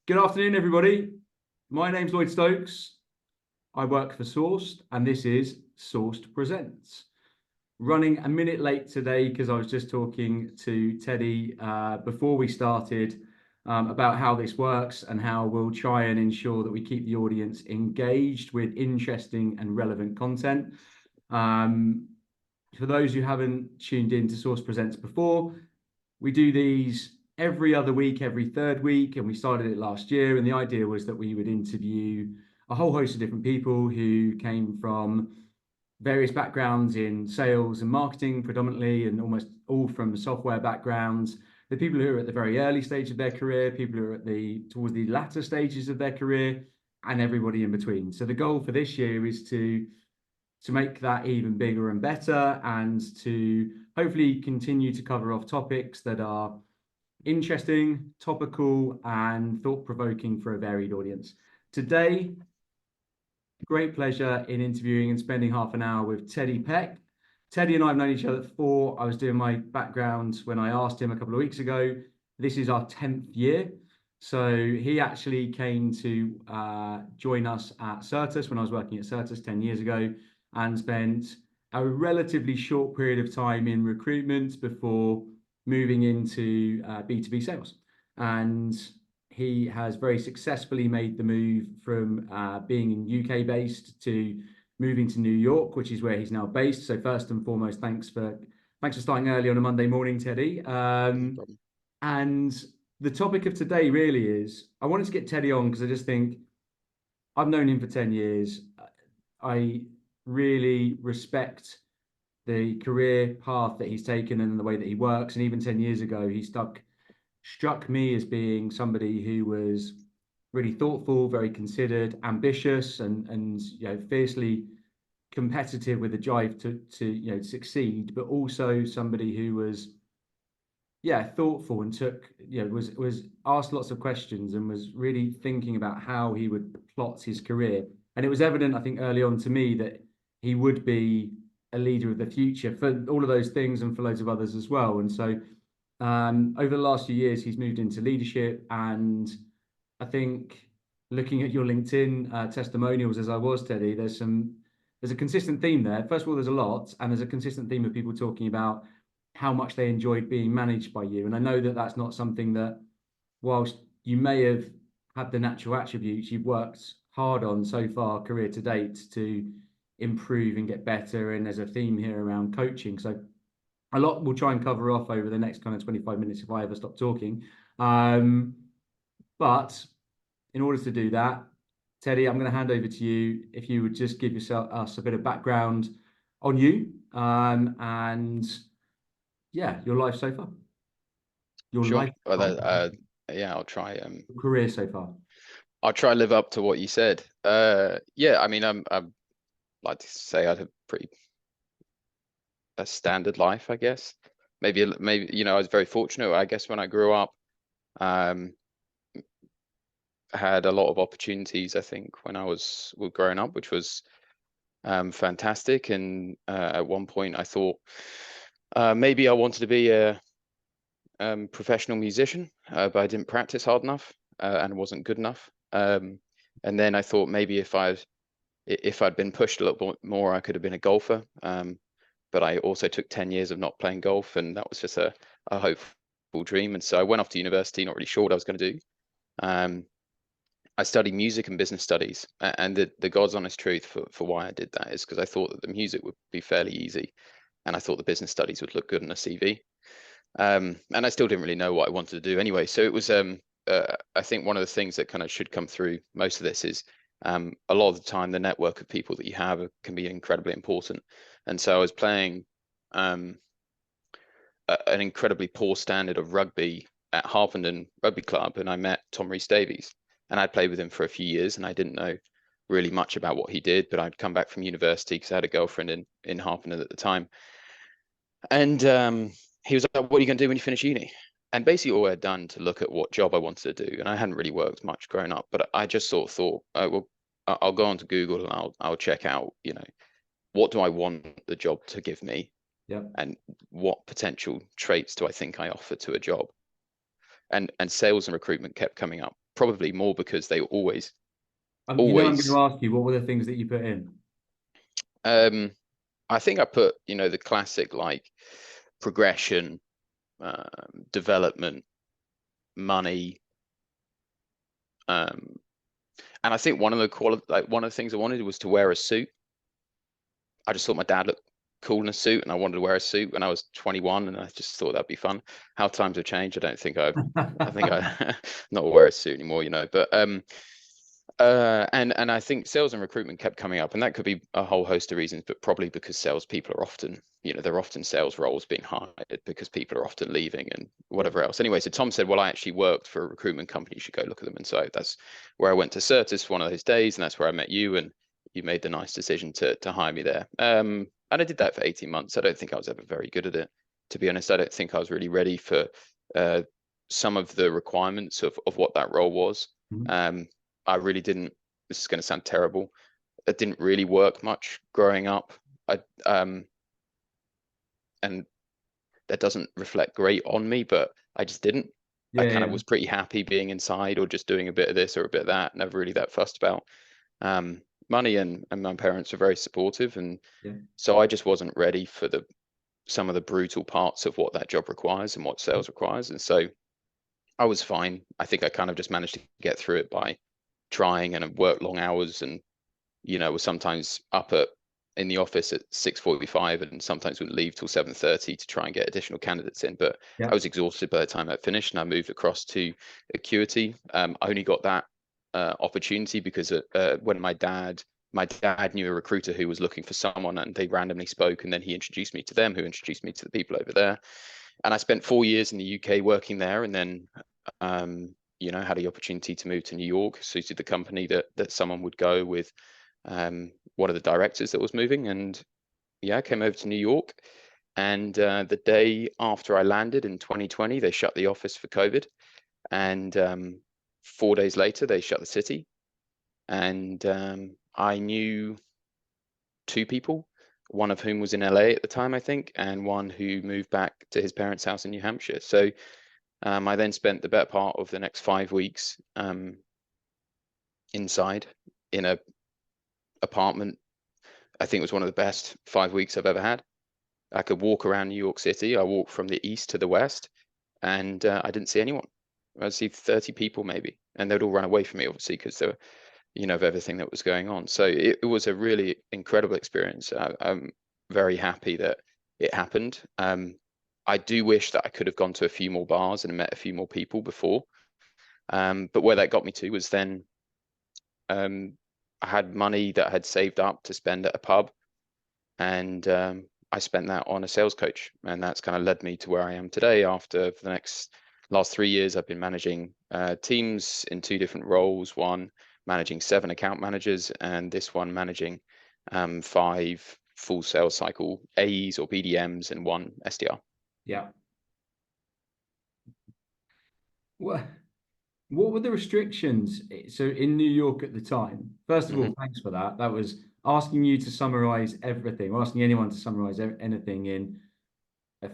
Good afternoon, everybody. My name's Lloyd Stokes. I work for Sourced, and this is Sourced Presents. Running a minute late today because I was just talking to Teddy before we started about how this works and how we'll try and ensure that we keep the audience engaged with interesting and relevant content. For those who haven't tuned in to Sourced Presents before, we do these every other week, every third week, and we started it last year. And the idea was that we would interview a whole host of different people who came from various backgrounds in sales and marketing predominantly, and almost all from software backgrounds. The people who are at the very early stage of their career, people who are at towards the latter stages of their career, and everybody in between. So the goal for this year is to make that even bigger and better, and to hopefully continue to cover off topics that are interesting, topical, and thought-provoking for a varied audience. Today, great pleasure in interviewing and spending half an hour with Teddy Peck. Teddy and I have known each other before. I was doing my background when I asked him a couple of weeks ago. This is our 10th year. So he actually came to join us at Certus when I was working at Certus 10 years ago, and spent a relatively short period of time in recruitment before moving into B2B sales. And he has very successfully made the move from being UK based to moving to New York, which is where he's now based. So first and foremost, thanks for starting early on a Monday morning, Teddy. And the topic of today really is, I wanted to get Teddy on because I just think I've known him for 10 years. I really respect the career path that he's taken and the way that he works. And even 10 years ago, he struck me as being somebody who was really thoughtful, very considered, ambitious, and fiercely competitive with a drive to succeed, but also somebody who was thoughtful and was asked lots of questions and was really thinking about how he would plot his career. And it was evident, I think, early on to me that he would be a leader of the future for all of those things and for loads of others as well. And so over the last few years, he's moved into leadership. And I think looking at your LinkedIn testimonials, as I was, Teddy, there's a consistent theme there. First of all, there's a lot, and there's a consistent theme of people talking about how much they enjoyed being managed by you. And I know that that's not something that, whilst you may have had the natural attributes, you've worked hard on so far career to date to improve and get better. And there's a theme here around coaching. So a lot we'll try and cover off over the next kind of 25 minutes if I ever stop talking. But in order to do that, Teddy, I'm going to hand over to you. If you would just give us a bit of background on you and your life so far. Sure. I'll try. Career so far. I'll try to live up to what you said. I mean, I'm like to say I had a standard life, I guess. Maybe I was very fortunate. I guess when I grew up, I had a lot of opportunities. I think when I was growing up, which was fantastic. And at one point, I thought maybe I wanted to be a professional musician, but I didn't practice hard enough and wasn't good enough. And then I thought maybe if I'd been pushed a little bit more, I could have been a golfer. But I also took 10 years of not playing golf, and that was just a hopeful dream. And so I went off to university, not really sure what I was going to do. I studied music and business studies, and the God's honest truth for why I did that is because I thought that the music would be fairly easy, and I thought the business studies would look good on a CV. And I still didn't really know what I wanted to do anyway. So it was, I think one of the things that kind of should come through most of this is a lot of the time, the network of people that you have can be incredibly important. And so I was playing an incredibly poor standard of rugby at Harpenden Rugby Club, and I met Tom Rhys-Davies, and I'd played with him for a few years, and I didn't know really much about what he did, but I'd come back from university because I had a girlfriend in Harpenden at the time. And he was like, what are you going to do when you finish uni? And basically all I'd done to look at what job I wanted to do, and I hadn't really worked much growing up, but I just sort of thought, well, I'll go onto Google and I'll check out, what do I want the job to give me? Yeah. And what potential traits do I think I offer to a job? And sales and recruitment kept coming up probably more because they always, You know, I'm going always. to ask you, what were the things that you put in? I think I put, the classic like progression, development, money, and I think one of the things I wanted was to wear a suit. I just thought my dad looked cool in a suit, and I wanted to wear a suit when I was 21, and I just thought that'd be fun. How times have changed. I think I not wear a suit anymore, But and I think sales and recruitment kept coming up, and that could be a whole host of reasons, but probably because salespeople are often, they're often sales roles being hired because people are often leaving and Yeah. whatever else. Anyway, so Tom said, "Well, I actually worked for a recruitment company. You should go look at them." And so that's where I went to Certis one of those days, and that's where I met you, and you made the nice decision to hire me there. And I did that for 18 months. I don't think I was ever very good at it, to be honest. I don't think I was really ready for uh, some of the requirements of what that role was. Mhm. I really didn't. This is going to sound terrible. I didn't really work much growing up. And that doesn't reflect great on me, but I just didn't. I Yeah, kind of yeah, was pretty happy being inside or just doing a bit of this or a bit of that. Never really that fussed about money, and my parents were very supportive, and yeah. so I just wasn't ready for some of the brutal parts of what that job requires and what sales requires. And so I was fine. I think I kind of just managed to get through it by trying, and I worked long hours, and was sometimes up in the office at 6:45 and sometimes wouldn't leave till 7:30 to try and get additional candidates in. But I Yeah. was exhausted by the time I finished, and I moved across to Acuity. I only got that opportunity because when my dad knew a recruiter who was looking for someone, and they randomly spoke, and then he introduced me to them, who introduced me to the people over there. And I spent 4 years in the UK working there, and then had the opportunity to move to New York. Suited the company that someone would go with one of the directors that was moving, and yeah, I came over to New York. And the day after I landed in 2020, they shut the office for COVID, and 4 days later they shut the city. And I knew two people, one of whom was in LA at the time, I think, and one who moved back to his parents' house in New Hampshire. So I then spent the better part of the next 5 weeks inside in a apartment. I think it was one of the best 5 weeks I've ever had. I could walk around New York City. I walked from the east to the west, and I didn't see anyone. I'd see 30 people maybe, and they'd all run away from me, obviously, because they were, of everything that was going on. So it was a really incredible experience. I'm very happy that it happened. I do wish that I could have gone to a few more bars and met a few more people before. But where that got me to was then um, I had money that I had saved up to spend at a pub, and I spent that on a sales coach, and that's kind of led me to where I am today. After for the last 3 years, I've been managing teams in two different roles. One managing 7 account managers, and this one managing 5 full sales cycle AEs or BDMs and 1 SDR. Yeah. What what were the restrictions? So in New York at the time, first of all, Mm-hmm. thanks for that. That was asking you to summarize everything, or asking anyone to summarize anything in a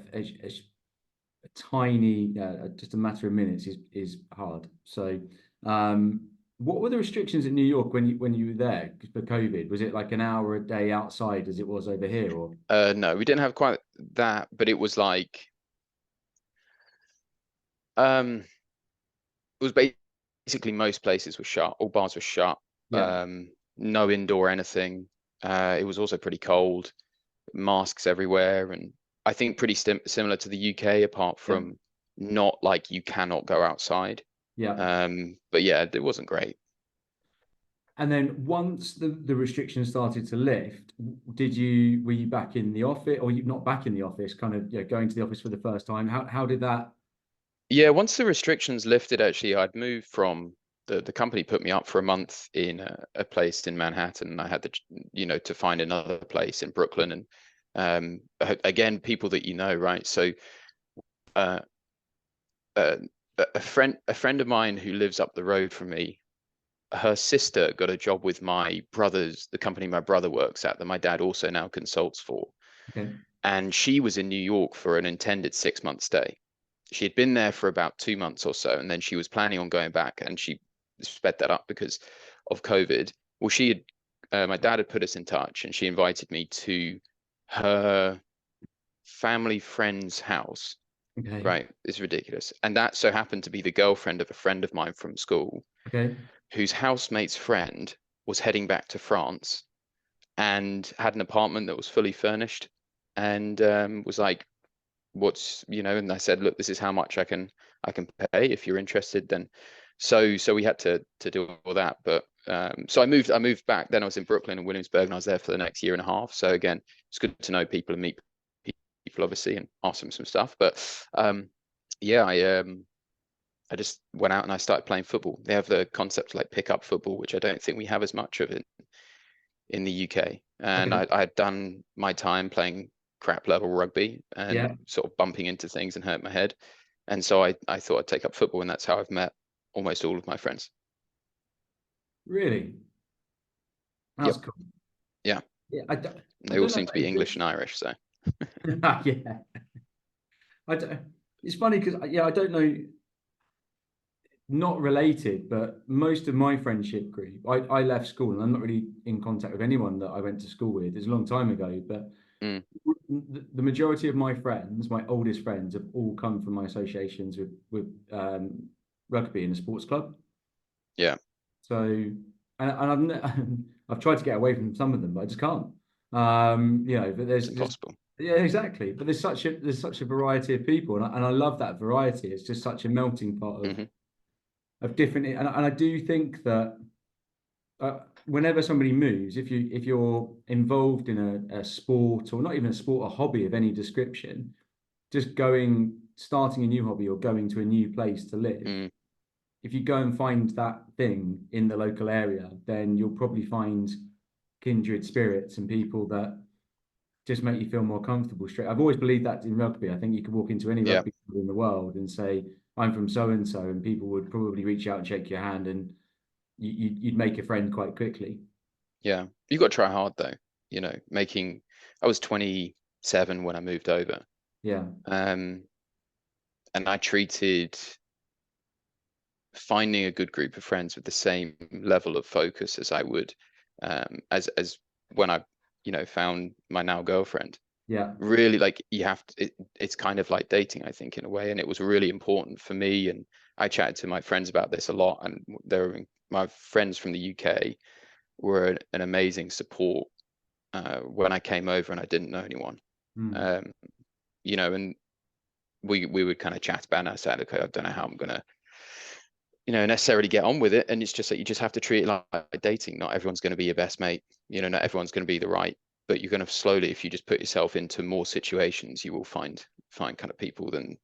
tiny, just a matter of minutes is hard. So, what were the restrictions in New York when you were there for COVID? Was it like an hour a day outside as it was over here, or? No, we didn't have quite that, but it was like um, it was basically most places were shut, all bars were shut, Yeah, no indoor anything. It was also pretty cold, masks everywhere, and I think pretty similar to the UK, apart yeah, from not like you cannot go outside. yeah. But yeah, it wasn't great. And then once the restrictions started to lift, were you back in the office, or you not back in the office, kind of, going to the office for the first time? How did that? Yeah, once the restrictions lifted, actually, I'd moved from the company put me up for a month in a place in Manhattan. And I had to find another place in Brooklyn, and again, people that right? So uh, uh, a friend of mine who lives up the road from me, her sister got a job with the company my brother works at, that my dad also now consults for. Okay, And she was in New York for an intended 6 month stay. She had been there for about 2 months or so, and then she was planning on going back. And she sped that up because of COVID. Well, my dad had put us in touch, and she invited me to her family friend's house. Okay. Right, it's ridiculous. And that so happened to be the girlfriend of a friend of mine from school, Okay. whose housemate's friend was heading back to France and had an apartment that was fully furnished, and was like, what's, and I said, look, this is how much I can pay if you're interested. Then so we had to do all that. But so I moved back. Then I was in Brooklyn and Williamsburg, and I was there for the next year and a half. So again, it's good to know people and meet people, obviously, and ask them some stuff. But yeah, I just went out and I started playing football. They have the concept like pick up football, which I don't think we have as much of it in the UK. And Okay. I had done my time playing crap level rugby and Yeah. sort of bumping into things and hurt my head. And so I thought I'd take up football, and that's how I've met almost all of my friends. Really? That's Yep. cool. Yeah. Yeah. I They all don't know. seem to be English and Irish. So Yeah. I don't, it's funny because yeah, I don't know, not related, but most of my friendship group, I left school and I'm not really in contact with anyone that I went to school with. It's a long time ago, but mm, the majority of my friends, my oldest friends, have all come from my associations with rugby in a sports club. yeah, So, and I've tried to get away from some of them, but I just can't. But it's there's impossible. yeah, exactly. But there's such a variety of people, and I love that variety. It's just such a melting pot Hmm. of different, and I do think that whenever somebody moves, if you're involved in a sport, or not even a sport, a hobby of any description, just starting a new hobby or going to a new place to live, Mm, if you go and find that thing in the local area, then you'll probably find kindred spirits and people that just make you feel more comfortable straight. I've always believed that in rugby. I think you could walk into any yeah, rugby club in the world and say, I'm from so and so, and people would probably reach out and shake your hand, and you'd make a friend quite quickly. yeah. You got to try hard though. Making. I was 27 when I moved over, Yeah. um, and I treated finding a good group of friends with the same level of focus as I would as when I found my now girlfriend. Yeah. Really, like, you have to, it's kind of like dating, I think, in a way. And it was really important for me, and I chatted to my friends about this a lot, and my friends from the UK were an amazing support when I came over and I didn't know anyone. Mm. um and we would kind of chat about it, and I said, okay, I don't know how I'm gonna necessarily get on with it. And it's just that you just have to treat it like dating. Not everyone's going to be your best mate. Not everyone's going to be the right, but you're going to slowly, if you just put yourself into more situations, you will find kind of people. Then,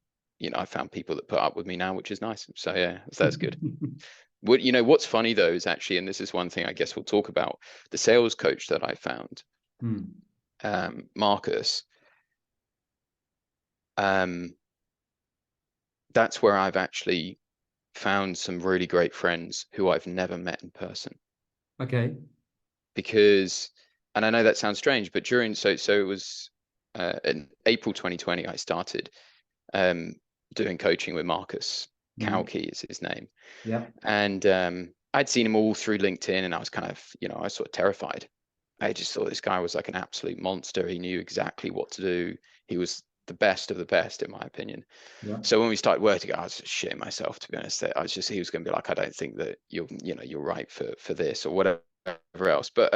I found people that put up with me now, which is nice. So yeah, that's good. What's funny though is actually, and this is one thing I guess we'll talk about, the sales coach that I found, Mm. Marcus. Um, that's where I've actually found some really great friends who I've never met in person. Okay. Because, and I know that sounds strange, but so it was in April 2020 I started um, doing coaching with Marcus. Mm. Kauki is his name. Yeah. And I'd seen him all through LinkedIn, and I was kind of, I was sort of terrified. I just thought this guy was like an absolute monster. He knew exactly what to do. He was the best of the best, in my opinion. Yeah. So when we started working together, I was just shitting myself, to be honest. He was going to be like, I don't think that you're right for this or whatever else. But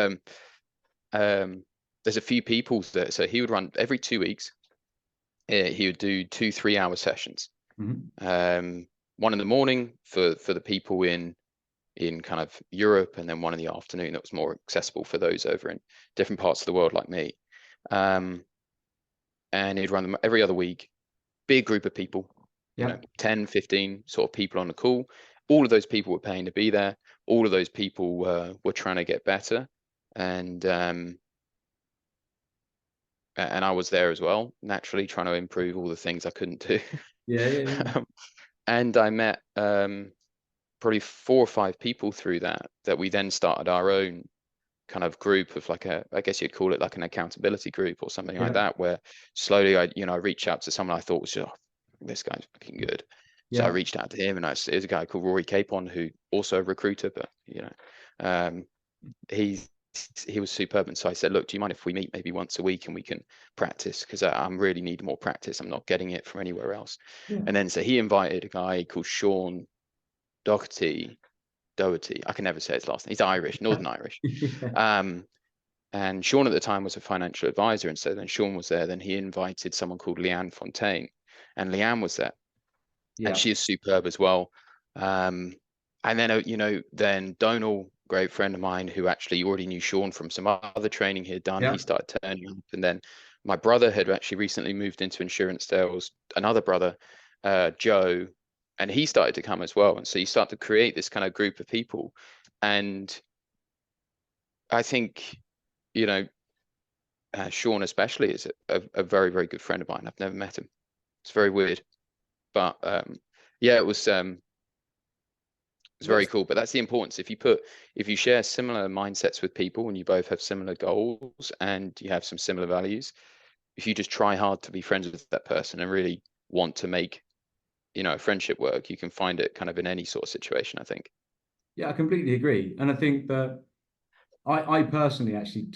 there's a few people that, so he would run every 2 weeks. He would do 2 3 hour sessions. Mm. One in the morning for the people in kind of Europe, and then one in the afternoon that was more accessible for those over in different parts of the world like me. And he'd run them every other week. Big group of people, Yeah. 10, 15 sort of people on the call. All of those people were paying to be there. All of those people were trying to get better. And I was there as well, naturally trying to improve all the things I couldn't do. Yeah. Yeah. Yeah. And I met probably 4 or 5 people through that we then started our own kind of group of like I guess you'd call it like an accountability group or something like Yeah. that, where slowly I reached out to someone I thought was just, oh, this guy's fucking good. So I Yeah. reached out to him, and there's a guy called Rory Capon, who also a recruiter, but um, he was superb. And so I said, look, do you mind if we meet maybe once a week and we can practice? Because I'm really need more practice. I'm not getting it from anywhere else. Yeah. And then so he invited a guy called Sean Doherty. I can never say his last name. He's Irish, Northern Irish. Yeah. And Sean at the time was a financial advisor. And so then Sean was there. Then he invited someone called Leanne Fontaine, and Leanne was there, and Yeah. she is superb as well. And then, then Donal, great friend of mine who actually already knew Sean from some other training he had done, Yeah. he started turning up. And then my brother had actually recently moved into insurance sales, another brother, Joe, and he started to come as well. And so you start to create this kind of group of people. And I think, Sean especially is a very, very good friend of mine. I've never met him. It's very weird. But yeah, it's very That's, cool. But that's the importance. If you share similar mindsets with people and you both have similar goals and you have some similar values, if you just try hard to be friends with that person and really want to make, a friendship work, you can find it kind of in any sort of situation, I think. yeah, I completely agree. And I think that I personally actually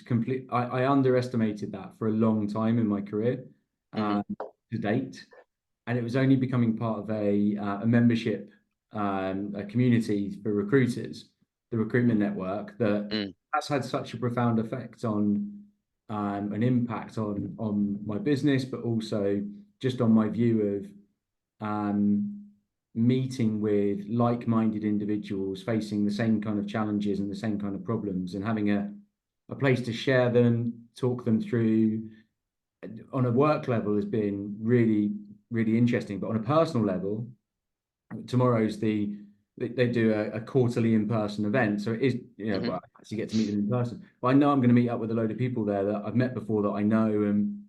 I underestimated that for a long time in my career Hmm. to date. And it was only becoming part of a membership, a community for recruiters, the recruitment network, that Mm, that's had such a profound effect on an impact on my business, but also just on my view of meeting with like-minded individuals facing the same kind of challenges and the same kind of problems, and having a place to share them, talk them through on a work level has been really, really interesting. But on a personal level, tomorrow's they do a quarterly in-person event. So it is, hmm. well, I actually get to meet them in person. But I know I'm going to meet up with a load of people there that I've met before, that I know and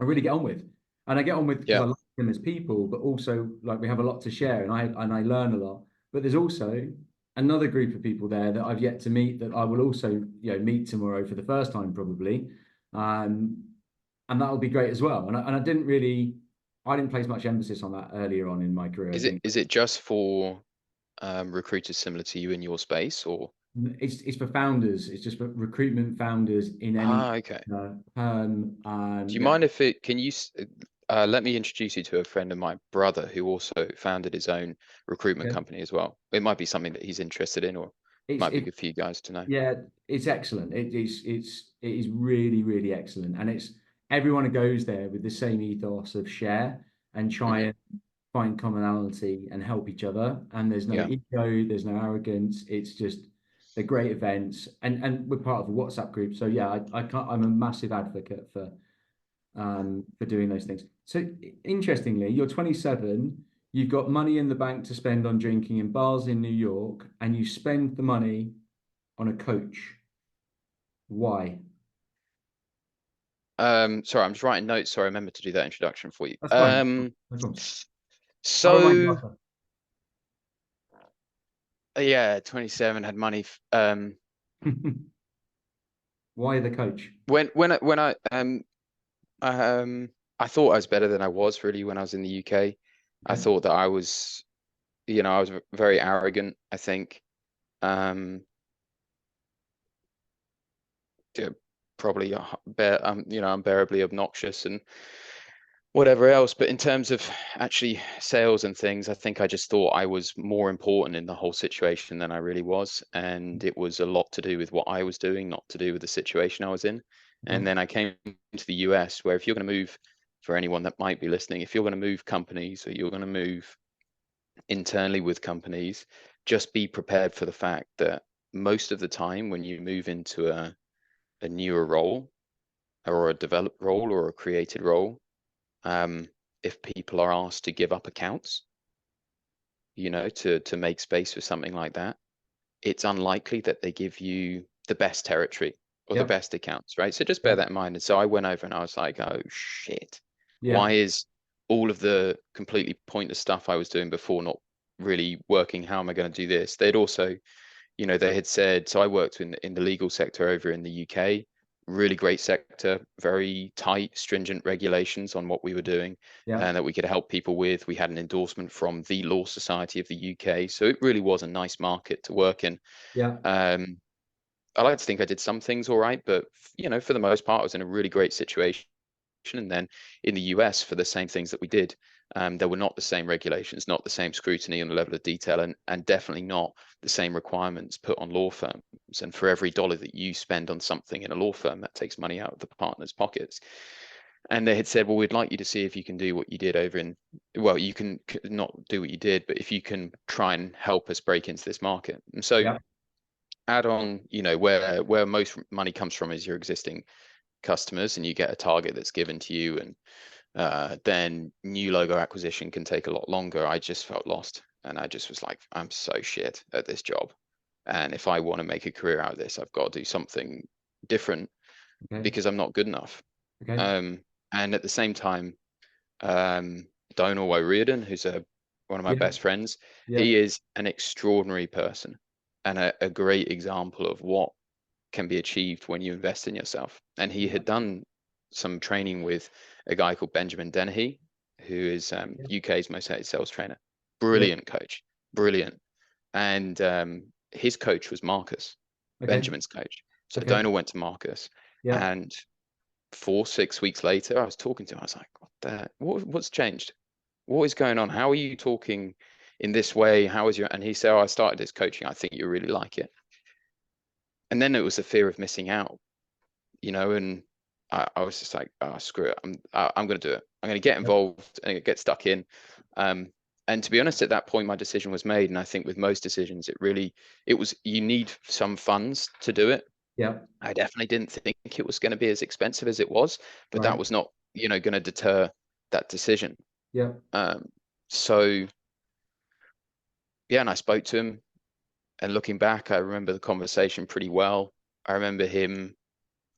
I really get on with. And I get on with because Yeah. I like them as people, but also like we have a lot to share, and I learn a lot. But there's also another group of people there that I've yet to meet, that I will also, meet tomorrow for the first time probably. Um, and that'll be great as well. And I didn't place much emphasis on that earlier on in my career. I Is it think is it just for recruiters similar to you in your space, or? it's for founders. It's just for recruitment founders in any Okay. Do you yeah, mind if can you let me introduce you to a friend of my brother who also founded his own recruitment okay. company as well. It might be something that he's interested in, or might be It good for you guys to know. Yeah, it's excellent. It is really, really excellent, and it's everyone who goes there with the same ethos of share and try Hmm. and find commonality and help each other. And there's no Yeah. ego, there's no arrogance. It's just they're great events, and we're part of a WhatsApp group. So yeah, I can't. I'm a massive advocate for doing those things. So interestingly, you're 27. You've got money in the bank to spend on drinking in bars in New York, and you spend the money on a coach. Why? Sorry, I'm just writing notes, so I remember to do that introduction for you. That's fine. No problem. I'll remind you So after. yeah, 27, had money. Why the coach? When I thought I was better than I was really when I was in the UK. I Okay. thought that I was very arrogant, I think. Um, yeah, probably unbearably obnoxious and whatever else. But in terms of actually sales and things, I think I just thought I was more important in the whole situation than I really was. And it was a lot to do with what I was doing, not to do with the situation I was in. Okay. And then I came to the US, where if you're going to move, for anyone that might be listening, if you're going to move companies or you're going to move internally with companies, just be prepared for the fact that most of the time when you move into a newer role or a developed role or a created role, um, if people are asked to give up accounts, to make space for something like that, it's unlikely that they give you the best territory or the Yep. best accounts, right? So just bear Yep. that in mind. And so I went over and I was like, oh shit, Yeah. why is all of the completely pointless stuff I was doing before not really working? How am I going to do this? They'd also, they had said, so I worked in the legal sector over in the UK. really great sector, very tight, stringent regulations on what we were doing, Yeah. and that we could help people with. We had an endorsement from the Law Society of the UK, so it really was a nice market to work in. Yeah. I like to think I did some things all right, but for the most part, I was in a really great situation. And then in the US, for the same things that we did, there were not the same regulations, not the same scrutiny on the level of detail, and definitely not the same requirements put on law firms. And for every dollar that you spend on something in a law firm, that takes money out of the partners' pockets. And they had said, well, we'd like you to see if you can do what you did over in, well, you can not do what you did, but if you can try and help us break into this market. And so Yeah. add on, where most money comes from is your existing customers, and you get a target that's given to you, and then new logo acquisition can take a lot longer. I just felt lost, and I just was like, I'm so shit at this job, and if I want to make a career out of this, I've got to do something different Okay. because I'm not good enough. Okay. And at the same time, Donal O'Riordan, who's one of my Yeah. best friends, Yeah. he is an extraordinary person and a great example of what can be achieved when you invest in yourself. And he had done some training with a guy called Benjamin Dennehy, who is UK's most hated sales trainer. Yeah. Brilliant coach, brilliant. And his coach was Marcus, Okay. Benjamin's coach. So Okay. Donal went to Marcus, Yeah. and 4, 6 weeks later, I was talking to him. I was like, what's changed? What is going on? How are you talking in this way? How is your, and he said, oh, I started this coaching. I think you really like it. And then it was the fear of missing out, and I was just like, oh, screw it. I'm going to do it. I'm going to get Yeah. involved and get stuck in. And to be honest, at that point, my decision was made. And I think with most decisions, you need some funds to do it. Yeah. I definitely didn't think it was going to be as expensive as it was, but that Right. was not, going to deter that decision. Yeah. So yeah, and I spoke to him, and looking back, I remember the conversation pretty well. I remember him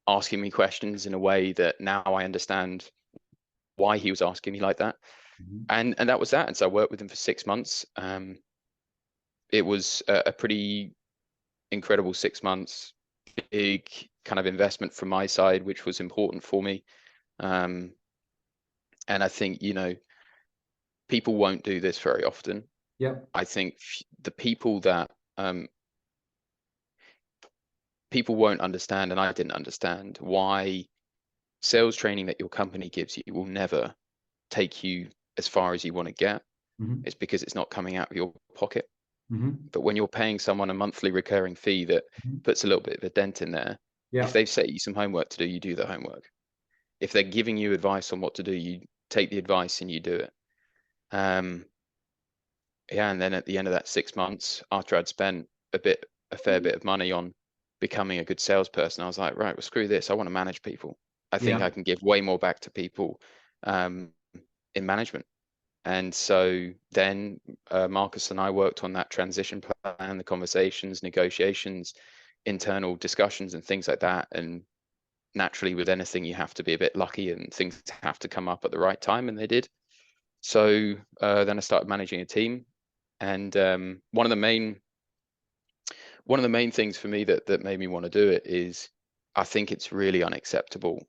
asking me questions in a way that now I understand why he was asking me like that. Mhm. And that was that. And so I worked with him for 6 months. It was a pretty incredible 6 months, big kind of investment from my side, which was important for me. And I think, people won't do this very often. Yeah. I think the people that people won't understand, and I didn't understand why sales training that your company gives you will never take you as far as you want to get. Mhm. It's because it's not coming out of your pocket. Mhm. But when you're paying someone a monthly recurring fee that Mhm. puts a little bit of a dent in there, if Yeah. they've set you some homework to do, you do the homework. If they're giving you advice on what to do, you take the advice and you do it. Um, yeah, and then at the end of that 6 months, after I'd spent a fair bit of money on becoming a good salesperson, I was like, right, well, screw this. I want to manage people. I think Yeah. I can give way more back to people um, in management. And so then Marcus and I worked on that transition plan, the conversations, negotiations, internal discussions, and things like that. And naturally, with anything, you have to be a bit lucky, and things have to come up at the right time, and they did. So then I started managing a team, and one of the main things for me that made me want to do it is I think it's really unacceptable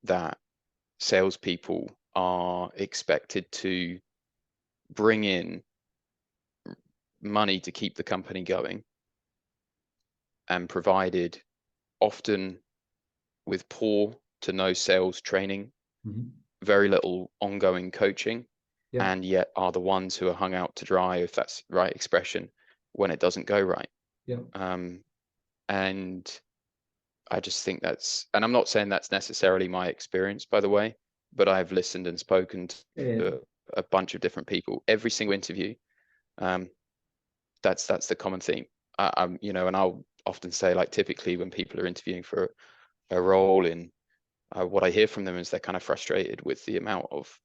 that salespeople are expected to bring in money to keep the company going, and provided often with poor to no sales training, Mhm. very little ongoing coaching, Yeah. and yet are the ones who are hung out to dry, if that's the right expression, when it doesn't go right. Yeah. Um, and I just think and I'm not saying that's necessarily my experience, by the way, but I've listened and spoken Yeah. to a bunch of different people. Every single interview, um, that's the common theme. And I'll often say, like, typically when people are interviewing for a role in what I hear from them is they're kind of frustrated with the amount of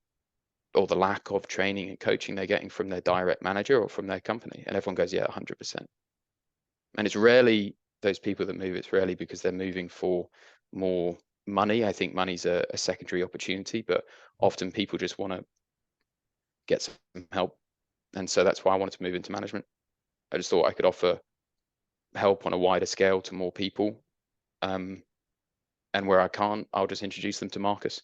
or the lack of training and coaching they're getting from their direct manager or from their company. And everyone goes, yeah, 100%. And it's rarely those people that move. It's rarely because they're moving for more money. I think money's a secondary opportunity, but often people just want to get some help. And so that's why I wanted to move into management. I just thought I could offer help on a wider scale to more people. Um, And where I can't, I'll just introduce them to Marcus,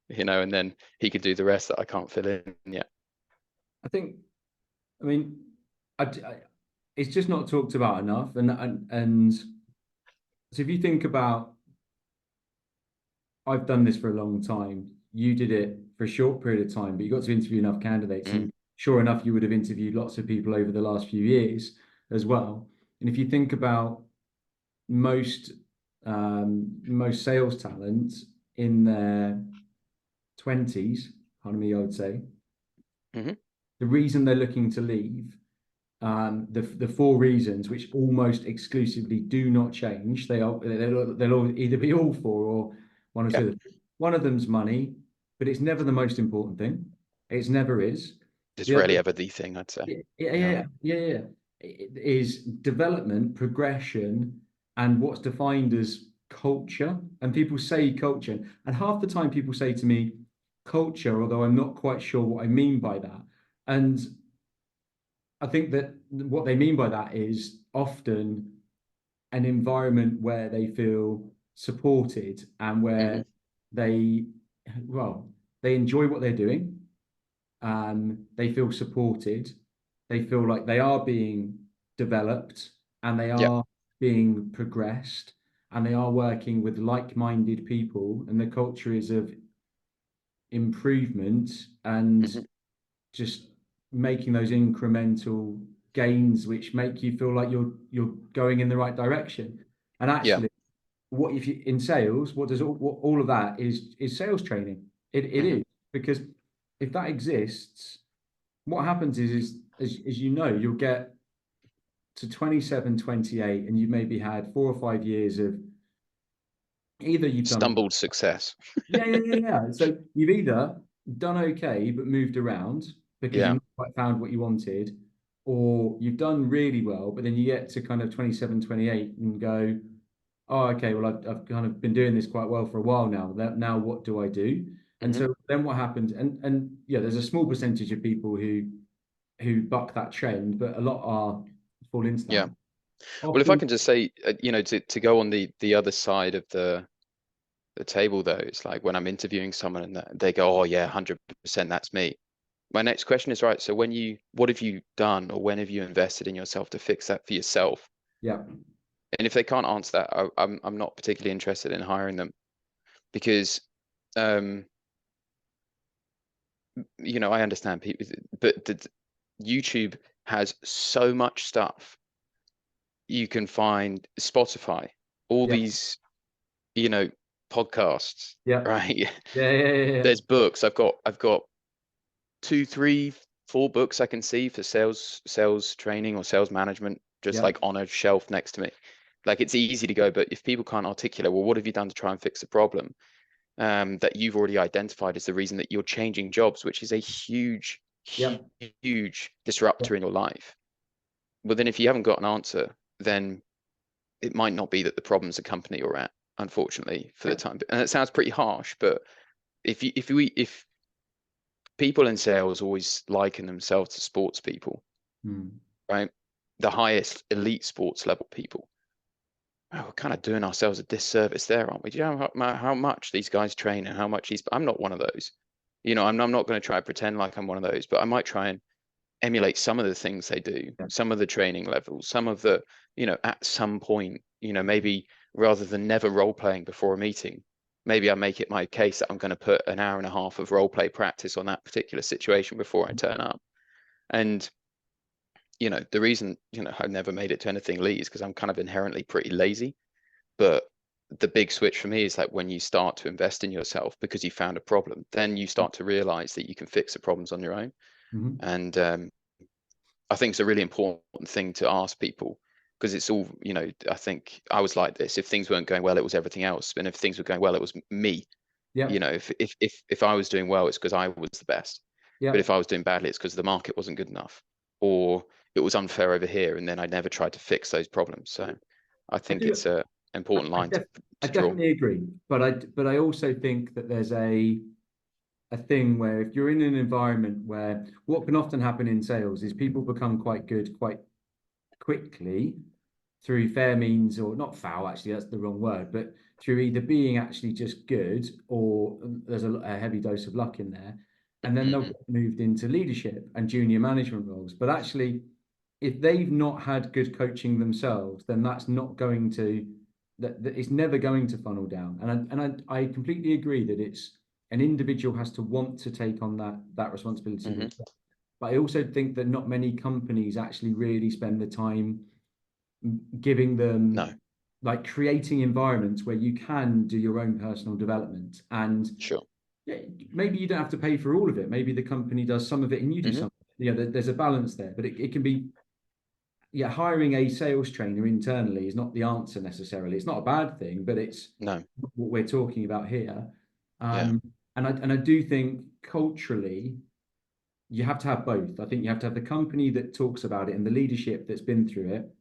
and then he could do the rest that I can't fill in yet. I mean, it's just not talked about enough. And so if you think about, I've done this for a long time. You did it for a short period of time, but you got to interview enough candidates. And sure enough, you would have interviewed lots of people over the last few years as well. And if you think about most sales talent in their 20s, pardon me, I would say, the reason they're looking to leave, the four reasons, which almost exclusively do not change, they'll either be all four or one or two. One of them's money, but it's never the most important thing. It never is. It's rarely ever the thing, I'd say. Yeah. It is development, progression, and what's defined as culture. And people say culture, and half the time people say to me culture, although I'm not quite sure what I mean by that. And I think that what they mean by that is often an environment where they feel supported and where they enjoy what they're doing. They feel supported. They feel like they are being developed and they are being progressed and they are working with like-minded people, and the culture is of improvement and just making those incremental gains which make you feel like you're going in the right direction. And actually, what if you in sales, what all of that is sales training. It is, because if that exists, what happens is as you know, you'll get to 27, 28, and you've maybe had 4 or 5 years of either you've done stumbled success. Yeah. So you've either done okay but moved around because you've not quite found what you wanted, or you've done really well, but then you get to kind of 27, 28 and go, oh, okay, well, I've kind of been doing this quite well for a while now. Now what do I do? And so then what happens? And yeah, there's a small percentage of people who buck that trend, but a lot are fall into that. Yeah. Well, if I can just say, to go on the other side of the table, though, it's like when I'm interviewing someone and they go, oh yeah, 100%, that's me. My next question is, right, so what have you done, or when have you invested in yourself to fix that for yourself? Yeah. And if they can't answer that, I'm not particularly interested in hiring them, because I understand people, but YouTube has so much stuff. You can find Spotify, all these, podcasts, right? Yeah. There's books. I've got 2, 3, 4 books I can see for sales training or sales management, just like on a shelf next to me. Like, it's easy to go, but if people can't articulate, well, what have you done to try and fix the problem that you've already identified as the reason that you're changing jobs, which is a huge disruptor in your life. Well, then if you haven't got an answer, then it might not be that the problem's a company you're at, unfortunately, for the time. And it sounds pretty harsh, but if people in sales always liken themselves to sports people, right? The highest elite sports level people. We're kind of doing ourselves a disservice there, aren't we? Do you know how much these guys train and how much I'm not one of those. I'm not going to try to pretend like I'm one of those, but I might try and emulate some of the things they do, some of the training levels, some of the, at some point, maybe rather than never role playing before a meeting, maybe I make it my case that I'm going to put an hour and a half of role play practice on that particular situation before I turn up. And, the reason, I've never made it to anything elite is because I'm kind of inherently pretty lazy. But the big switch for me is like when you start to invest in yourself because you found a problem, then you start to realize that you can fix the problems on your own. And I think it's a really important thing to ask people, because it's all, I think I was like this. If things weren't going well, it was everything else. And if things were going well, it was me. If I was doing well, it's because I was the best. But if I was doing badly, it's because the market wasn't good enough, or it was unfair over here. And then I never tried to fix those problems. So I think it's a important line to I draw. definitely agree, but I also think that there's a thing where if you're in an environment where what can often happen in sales is people become quite good quite quickly through fair means, or not foul, actually, that's the wrong word, but through either being actually just good, or there's a heavy dose of luck in there, and then they'll Mm, get moved into leadership and junior management roles. But actually, if they've not had good coaching themselves, then that's not going to, that it's never going to funnel down. And I completely agree that it's an individual has to want to take on that responsibility mhm. themselves. But I also think that not many companies actually really spend the time giving No, them, like, creating environments where you can do your own personal development. And sure. yeah, maybe you don't have to pay for all of it. Maybe the company does some of it and you do Hmm. some. There's a balance there, but it can be, yeah, hiring a sales trainer internally is not the answer necessarily. It's not a bad thing, but it's No, what we're talking about here. yeah. And I do think culturally you have to have both. I think you have to have the company that talks about it and the leadership that's been through it,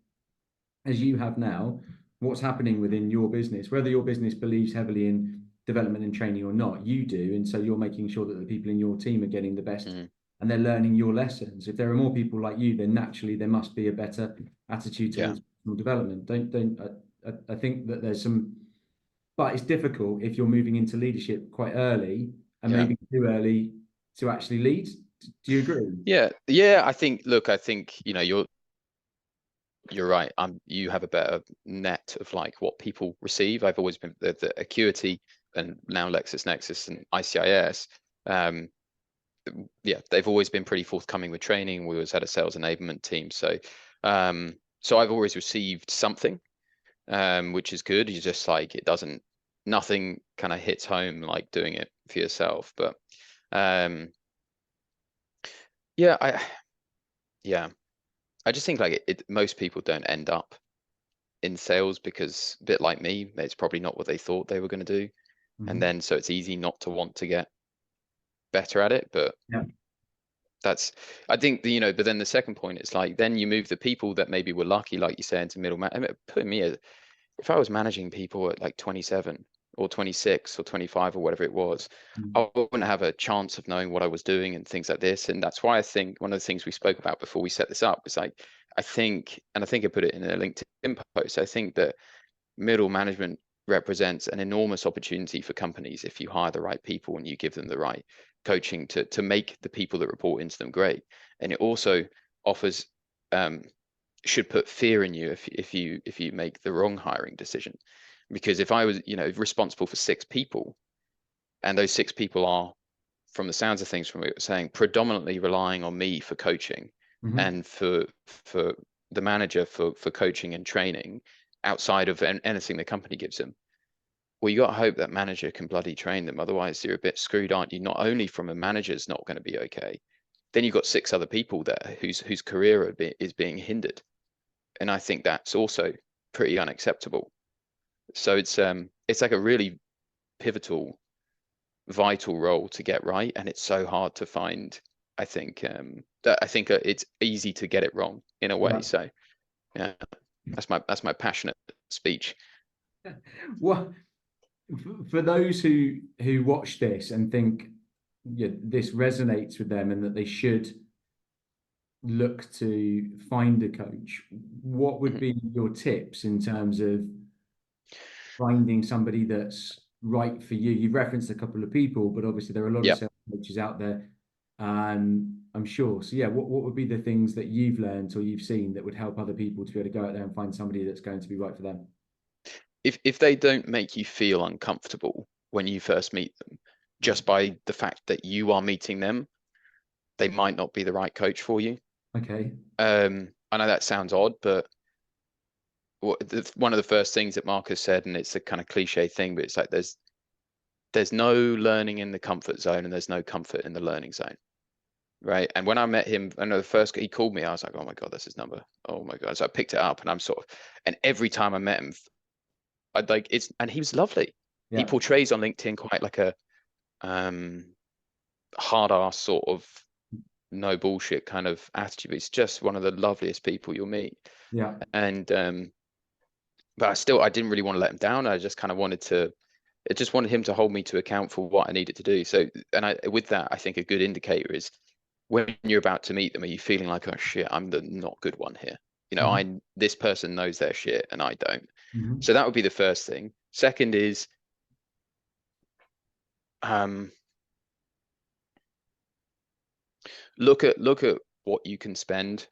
as you have now, what's happening within your business, whether your business believes heavily in development and training or not, you do. And so you're making sure that the people in your team are getting the best Mm, and they're learning your lessons. If there are more people like you, then naturally there must be a better attitude yeah. towards personal development. Don't I think that there's some, but it's difficult if you're moving into leadership quite early and Yeah. maybe too early to actually lead. Do you agree? Yeah. Yeah. I think, look, I think, you're right. You have a better net of like what people receive. I've always been the Acuity and now LexisNexis and ICIS. Um, yeah, they've always been pretty forthcoming with training. We always had a sales enablement team. So I've always received something, which is good. You just like, nothing kind of hits home like doing it for yourself. But um, yeah, yeah, I just think like most people don't end up in sales because a bit like me, it's probably not what they thought they were going to do. And Mhm. then so it's easy not to want to get better at it. But Yeah. that's, I think, but then the second point is like, then you move the people that maybe were lucky, like you say, into middle man. I mean, put me as, if I was managing people at like 27 or 26 or 25 or whatever it was, Mhm. I wouldn't have a chance of knowing what I was doing and things like this. And that's why I think one of the things we spoke about before we set this up was like, I think I put it in a LinkedIn post. I think that middle management represents an enormous opportunity for companies if you hire the right people and you give them the right coaching to make the people that report into them great. And it also offers um, should put fear in you if you make the wrong hiring decision. Because if I was, responsible for 6 people, and those 6 people are, from the sounds of things from what you were saying, predominantly relying on me for coaching Mhm. and for the manager for coaching and training outside of anything the company gives them. Well, you got to hope that manager can bloody train them. Otherwise, you're a bit screwed, aren't you? Not only from a manager's not going to be okay, then you've got 6 other people there whose career is being hindered. And I think that's also pretty unacceptable. So it's like a really pivotal, vital role to get right, and it's so hard to find. I think it's easy to get it wrong in a way. Yeah. So yeah, that's my passionate speech. What, for those who watch this and think, yeah, this resonates with them and that they should look to find a coach, what would Mhm. be your tips in terms of finding somebody that's right for you? You've referenced a couple of people, but obviously there are a lot of Yeah. sales coaches out there, I'm sure. So yeah, what would be the things that you've learned or you've seen that would help other people to be able to go out there and find somebody that's going to be right for them? If they don't make you feel uncomfortable when you first meet them, Yeah. just by the fact that you are meeting them, they might not be the right coach for you. Okay. I know that sounds odd, but one of the first things that Marcus said, and it's a kind of cliche thing, but it's like there's no learning in the comfort zone and there's no comfort in the learning zone. Right. And when I met him, I know the first he called me, I was like, oh my God, that's his number. Oh my God. So I picked it up and and every time I met him, and he was lovely. He Yeah. portrays on LinkedIn quite like a um hard ass sort of no bullshit kind of attitude. He's just one of the loveliest people you'll meet. Yeah. And but I didn't really want to let him down. I just wanted him to hold me to account for what I needed to do. So, with that, I think a good indicator is when you're about to meet them, are you feeling like, oh shit, I'm the not good one here? You know, this person knows their shit and I don't. Mm-hmm. So that would be the first thing. Second is look at what you can spend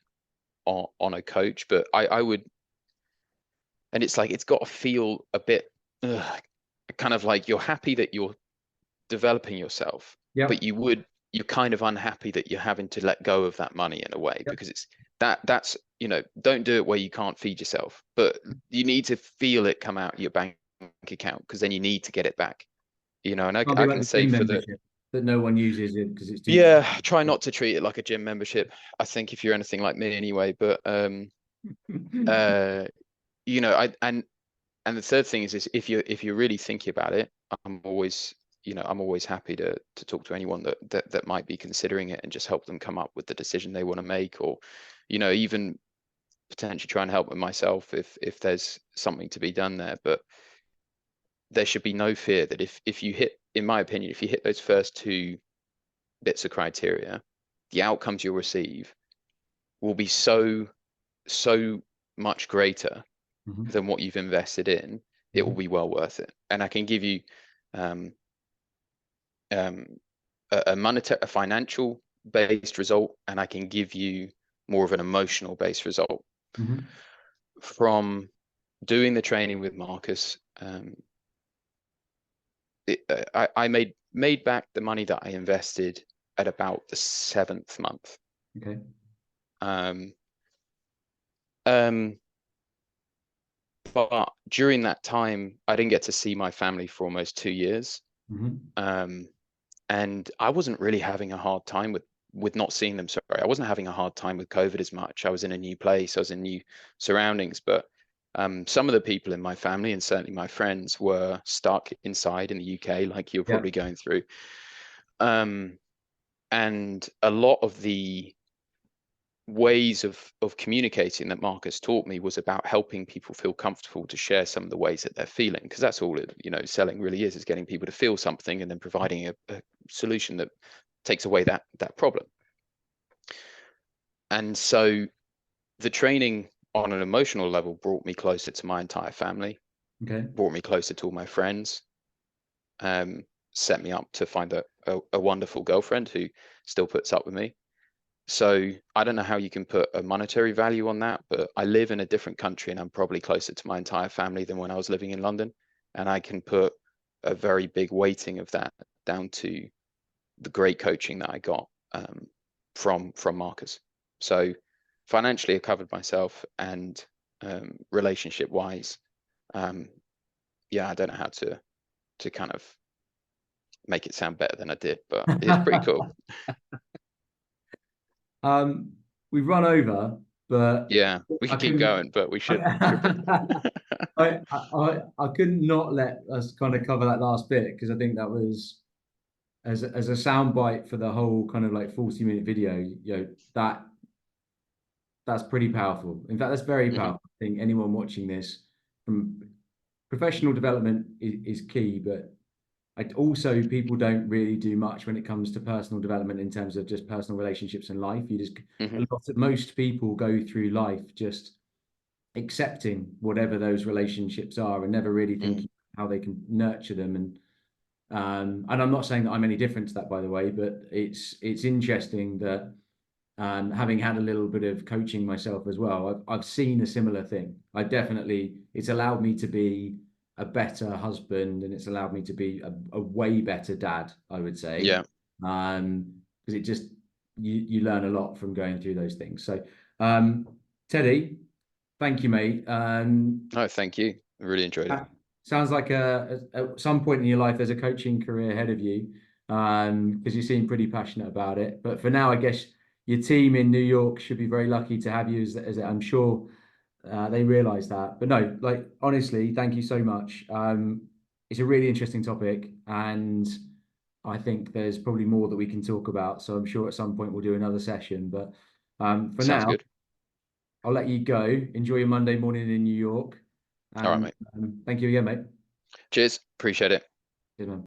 on a coach, but I would, and it's like it's got to feel a bit kind of like you're happy that you're developing yourself, but Yep. you're kind of unhappy that you're having to let go of that money in a way, Yep. because it's that's, you know, don't do it where you can't feed yourself, but you need to feel it come out your bank account, because then you need to get it back, you know. And Can't be I like can the say gym for the, membership that no one uses it because it's too. yeah, try not to treat it like a gym membership, I think, if you're anything like me anyway. But uh you know, and the third thing is if you're really thinking about it, I'm always, you know, I'm always happy to talk to anyone that might be considering it and just help them come up with the decision they want to make, or, you know, even potentially try and help with myself if there's something to be done there. But there should be no fear that if you hit, in my opinion, if you hit those first two bits of criteria, the outcomes you'll receive will be so much greater Mhm. than what you've invested in. It will Mhm. be well worth it. And I can give you um, um, a financial based result, and I can give you more of an emotional based result Mhm. from doing the training with Marcus. I made back the money that I invested at about the 7th month. Okay. Um, um, but during that time, I didn't get to see my family for almost 2 years. Mhm. And I wasn't really having a hard time with not seeing them. Sorry, I wasn't having a hard time with COVID as much. I was in a new place, I was in new surroundings, but some of the people in my family, and certainly my friends, were stuck inside in the UK, like you're Yeah. probably going through. And a lot of the ways of communicating that Marcus taught me was about helping people feel comfortable to share some of the ways that they're feeling, because that's all it, you know, selling really is getting people to feel something and then providing a solution that takes away that problem. And so the training on an emotional level brought me closer to my entire family, Okay. brought me closer to all my friends, set me up to find a wonderful girlfriend who still puts up with me. So I don't know how you can put a monetary value on that, but I live in a different country and I'm probably closer to my entire family than when I was living in London. And I can put a very big weighting of that down to the great coaching that I got from Marcus. So financially, I covered myself, and relationship wise, yeah, I don't know how to kind of make it sound better than I did, but it's pretty cool. Um, we've run over, but Yeah, we I could keep couldn't. going, but we should. I, I couldn't not let us kind of cover that last bit because I think that was as a soundbite for the whole kind of like 40-minute video. You know, that's pretty powerful. In fact, that's very Mhm, powerful. I think anyone watching this, from professional development is key, but also people don't really do much when it comes to personal development in terms of just personal relationships and life. mhm, Most people go through life just accepting whatever those relationships are and never really mhm. thinking how they can nurture them. And I'm not saying that I'm any different to that, by the way, but it's interesting that having had a little bit of coaching myself as well, I've seen a similar thing. It's allowed me to be a better husband, and it's allowed me to be a way better dad, I would say. Yeah. Because it just, you learn a lot from going through those things. So, um, Teddy, thank you, mate. No, thank you. I really enjoyed it. Sounds like at some point in your life, there's a coaching career ahead of you, because you seem pretty passionate about it. But for now, I guess your team in New York should be very lucky to have you, as I'm sure they realize that. But no, like honestly, thank you so much. It's a really interesting topic, and I think there's probably more that we can talk about. So I'm sure at some point we'll do another session. But for Sounds now, good. I'll let you go. Enjoy your Monday morning in New York, All right, and mate. thank you again, mate. Cheers. Appreciate it. Cheers, man.